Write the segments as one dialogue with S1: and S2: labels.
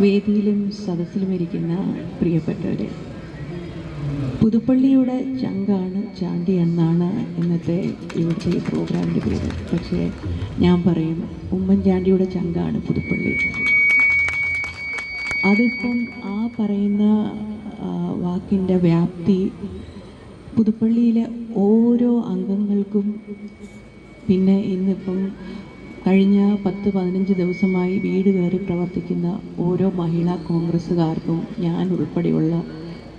S1: വേദിയിലും സദസ്സിലും ഇരിക്കുന്ന പ്രിയപ്പെട്ടവരെ, പുതുപ്പള്ളിയുടെ ചങ്കാണ് ചാണ്ടി എന്നാണ് ഇന്നത്തെ ഇവിടുത്തെ ഈ പ്രോഗ്രാമിൻ്റെ പേര്. പക്ഷേ ഞാൻ പറയും ഉമ്മൻചാണ്ടിയുടെ ചങ്കാണ് പുതുപ്പള്ളി. അതിപ്പം ആ പറയുന്ന വാക്കിൻ്റെ വ്യാപ്തി പുതുപ്പള്ളിയിലെ ഓരോ അംഗങ്ങൾക്കും, പിന്നെ ഇന്നിപ്പം കഴിഞ്ഞ 10-15 ദിവസമായി വീട് കയറി പ്രവർത്തിക്കുന്ന ഓരോ മഹിളാ കോൺഗ്രസ്സുകാർക്കും ഞാൻ ഉൾപ്പെടെയുള്ള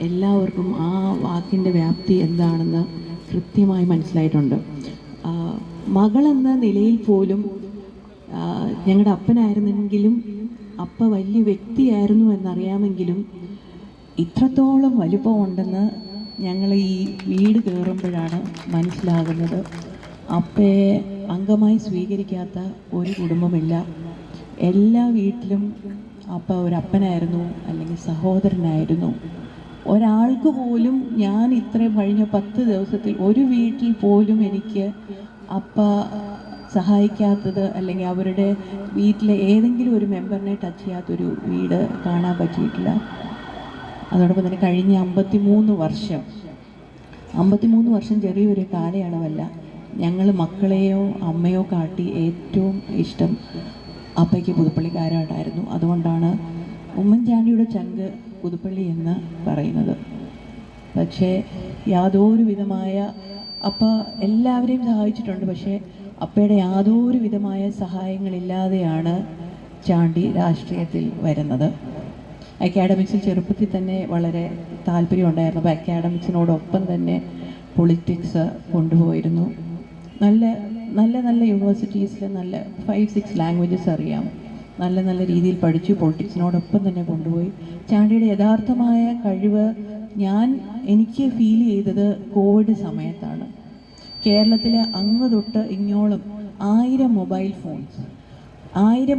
S1: എല്ലാവർക്കും ആ വാക്കിൻ്റെ വ്യാപ്തി എന്താണെന്ന് കൃത്യമായി മനസ്സിലായിട്ടുണ്ട്. മകളെന്ന നിലയിൽ പോലും ഞങ്ങളുടെ അപ്പനായിരുന്നെങ്കിലും അപ്പ വലിയ വ്യക്തിയായിരുന്നു എന്നറിയാമെങ്കിലും ഇത്രത്തോളം വലുപ്പമുണ്ടെന്ന് ഞങ്ങൾ ഈ വീട് കയറുമ്പോഴാണ് മനസ്സിലാകുന്നത്. അപ്പയെ അംഗമായി സ്വീകരിക്കാത്ത ഒരു കുടുംബമില്ല. എല്ലാ വീട്ടിലും അപ്പ ഒരപ്പനായിരുന്നു, അല്ലെങ്കിൽ സഹോദരനായിരുന്നു. ഒരാൾക്ക് പോലും ഞാൻ ഇത്രയും കഴിഞ്ഞ 10 ദിവസത്തിൽ ഒരു വീട്ടിൽ പോലും എനിക്ക് അപ്പ സഹായിക്കാത്തത്, അല്ലെങ്കിൽ അവരുടെ വീട്ടിലെ ഏതെങ്കിലും ഒരു മെമ്പറിനെ ടച്ച് ചെയ്യാത്തൊരു വീട് കാണാൻ പറ്റിയിട്ടില്ല. അതോടൊപ്പം തന്നെ കഴിഞ്ഞ 53 വർഷം ചെറിയൊരു കാലയളവല്ല. ഞങ്ങൾ മക്കളെയോ അമ്മയോ കാട്ടി ഏറ്റവും ഇഷ്ടം അപ്പയ്ക്ക് പുതുപ്പള്ളിക്കാരോടായിരുന്നു. അതുകൊണ്ടാണ് ഉമ്മൻചാണ്ടിയുടെ ചങ്ക് പുതുപ്പള്ളി എന്ന് പറയുന്നത്. പക്ഷേ യാതൊരു വിധമായ അപ്പ എല്ലാവരെയും സഹായിച്ചിട്ടുണ്ട്. പക്ഷേ അപ്പയുടെ യാതൊരു വിധമായ സഹായങ്ങളില്ലാതെയാണ് ചാണ്ടി രാഷ്ട്രീയത്തിൽ വരുന്നത്. അക്കാഡമിക്സിൽ ചെറുപ്പത്തിൽ തന്നെ വളരെ താല്പര്യമുണ്ടായിരുന്നു. അപ്പോൾ അക്കാഡമിക്സിനോടൊപ്പം തന്നെ പൊളിറ്റിക്സ് കൊണ്ടുപോയിരുന്നു. നല്ല യൂണിവേഴ്സിറ്റീസിൽ നല്ല 5-6 ലാംഗ്വേജസ് അറിയാം. നല്ല രീതിയിൽ പഠിച്ചു. പൊളിറ്റിക്സിനോടൊപ്പം തന്നെ കൊണ്ടുപോയി. ചാണ്ടിയുടെ യഥാർത്ഥമായ കഴിവ് എനിക്ക് ഫീൽ ചെയ്തത് കോവിഡ് സമയത്താണ്. കേരളത്തിൽ അങ്ങ് തൊട്ട് ഇങ്ങോളം 1000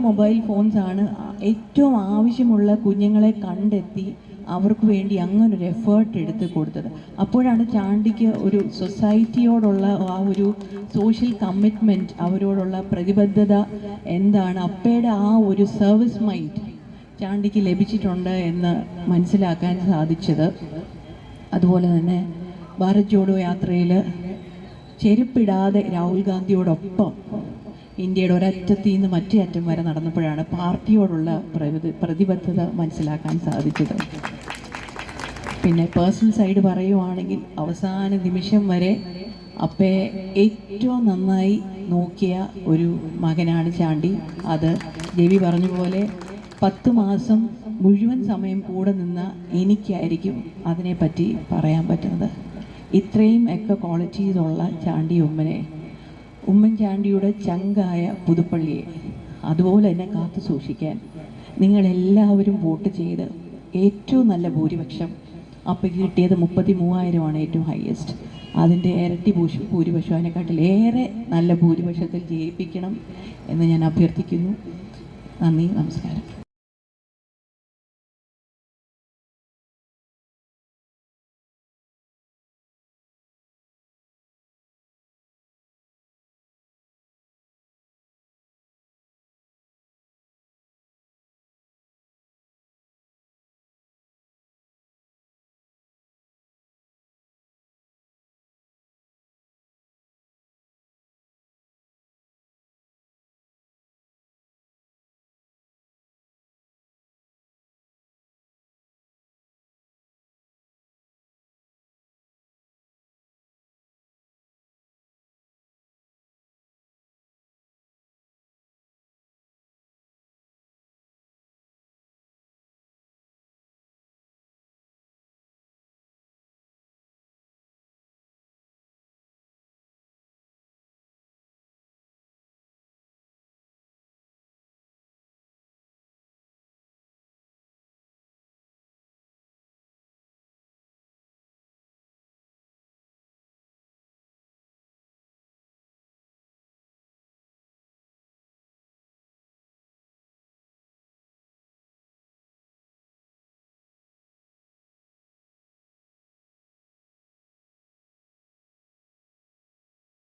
S1: മൊബൈൽ ഫോൺസാണ് ഏറ്റവും ആവശ്യമുള്ള കുഞ്ഞുങ്ങളെ കണ്ടെത്തി അവർക്ക് വേണ്ടി അങ്ങനൊരു എഫേർട്ട് എടുത്ത് കൊടുത്തത്. അപ്പോഴാണ് ചാണ്ടിക്ക് ഒരു സൊസൈറ്റിയോടുള്ള ആ ഒരു സോഷ്യൽ കമ്മിറ്റ്മെൻറ്റ്, അവരോടുള്ള പ്രതിബദ്ധത എന്താണ്, അപ്പയുടെ ആ ഒരു സർവീസ് മൈൻഡ് ചാണ്ടിക്ക് ലഭിച്ചിട്ടുണ്ട് എന്ന് മനസ്സിലാക്കാൻ സാധിച്ചത്. അതുപോലെ തന്നെ ഭാരത് ജോഡോ യാത്രയിൽ ചെരുപ്പിടാതെ രാഹുൽ ഗാന്ധിയോടൊപ്പം ഇന്ത്യയുടെ ഒരറ്റത്തിൽ നിന്ന് മറ്റേ അറ്റം വരെ നടന്നപ്പോഴാണ് പാർട്ടിയോടുള്ള പ്രതിബദ്ധത മനസ്സിലാക്കാൻ സാധിച്ചത്. പിന്നെ പേഴ്സണൽ സൈഡ് പറയുവാണെങ്കിൽ അവസാന നിമിഷം വരെ അപ്പയെ ഏറ്റവും നന്നായി നോക്കിയ ഒരു മകനാണ് ചാണ്ടി. അത് ജെവി പറഞ്ഞ പോലെ 10 മാസം മുഴുവൻ സമയം കൂടെ നിന്ന എനിക്കായിരിക്കും അതിനെപ്പറ്റി പറയാൻ പറ്റുന്നത്. ഇത്രയും ഒക്കെ ക്വാളിറ്റീസ് ഉള്ള ഉമ്മൻചാണ്ടിയുടെ ചങ്കായ പുതുപ്പള്ളിയെ അതുപോലെ തന്നെ കാത്തു സൂക്ഷിക്കാൻ നിങ്ങളെല്ലാവരും വോട്ട് ചെയ്ത് ഏറ്റവും നല്ല ഭൂരിപക്ഷം, അപ്പയ്ക്ക് കിട്ടിയത് 33,000 ഏറ്റവും ഹയസ്റ്റ്. അതിൻ്റെ ഇരട്ടി ഭൂരിപക്ഷം, അതിനെക്കാട്ടിലേറെ നല്ല ഭൂരിപക്ഷത്തിൽ ജയിപ്പിക്കണം എന്ന് ഞാൻ അഭ്യർത്ഥിക്കുന്നു. നന്ദി, നമസ്കാരം.